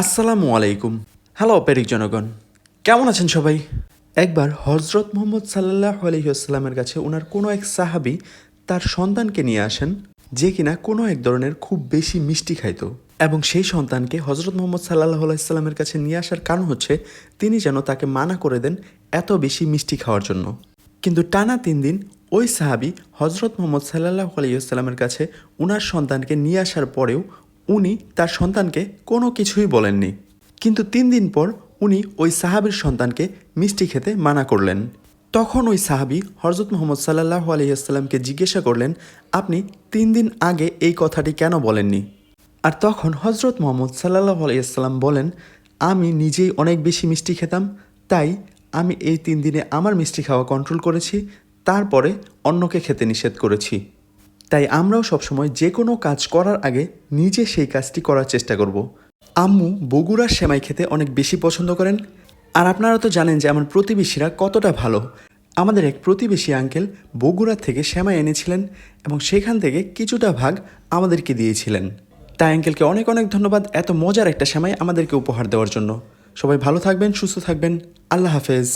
আসসালামু আলাইকুম। হ্যালো পেরিক জনগণ, কেমন আছেন সবাই? একবার হজরত মুহাম্মদ সাল্লাল্লাহু আলাইহি ওয়াসাল্লামের কাছে ওনার কোনো এক সাহাবী তার সন্তানকে নিয়ে আসেন, যে কিনা কোনো এক ধরনের খুব বেশি মিষ্টি খাইতো। এবং সেই সন্তানকে হজরত মুহাম্মদ সাল্লাল্লাহু আলাইহি ওয়াসাল্লামের কাছে নিয়ে আসার কারণ হচ্ছে তিনি যেন তাকে মানা করে দেন এত বেশি মিষ্টি খাওয়ার জন্য। কিন্তু টানা 3 দিন ওই সাহাবী হজরত মুহাম্মদ সাল্লাল্লাহু আলাইহি ওয়াসাল্লামের কাছে উনার সন্তানকে নিয়ে আসার পরেও উনি তার সন্তানকে কোনো কিছুই বলেননি। কিন্তু 3 দিন পর উনি ওই সাহাবীর সন্তানকে মিষ্টি খেতে মানা করলেন। তখন ওই সাহাবী হজরত মুহাম্মদ সাল্লাল্লাহু আলাইহি ওয়াসাল্লামকে জিজ্ঞাসা করলেন, আপনি 3 দিন আগে এই কথাটি কেন বলেননি? আর তখন হজরত মুহাম্মদ সাল্লাল্লাহু আলাইহি ওয়াসাল্লাম বলেন, আমি নিজেই অনেক বেশি মিষ্টি খেতাম, তাই আমি এই 3 দিনে আমার মিষ্টি খাওয়া কন্ট্রোল করেছি, তারপরে অন্যকে খেতে নিষেধ করেছি। তাই আমরাও সবসময় যে কোনো কাজ করার আগে নিজে সেই কাজটি করার চেষ্টা করব। আম্মু বগুড়ার সেমাই খেতে অনেক বেশি পছন্দ করেন। আর আপনারা তো জানেন যে আমার প্রতিবেশীরা কতটা ভালো। আমাদের এক প্রতিবেশী আঙ্কেল বগুড়া থেকে সেমাই এনেছিলেন এবং সেখান থেকে কিছুটা ভাগ আমাদেরকে দিয়েছিলেন। তাই আঙ্কেলকে অনেক অনেক ধন্যবাদ এত মজার একটা সেমাই আমাদেরকে উপহার দেওয়ার জন্য। সবাই ভালো থাকবেন, সুস্থ থাকবেন। আল্লাহ হাফেজ।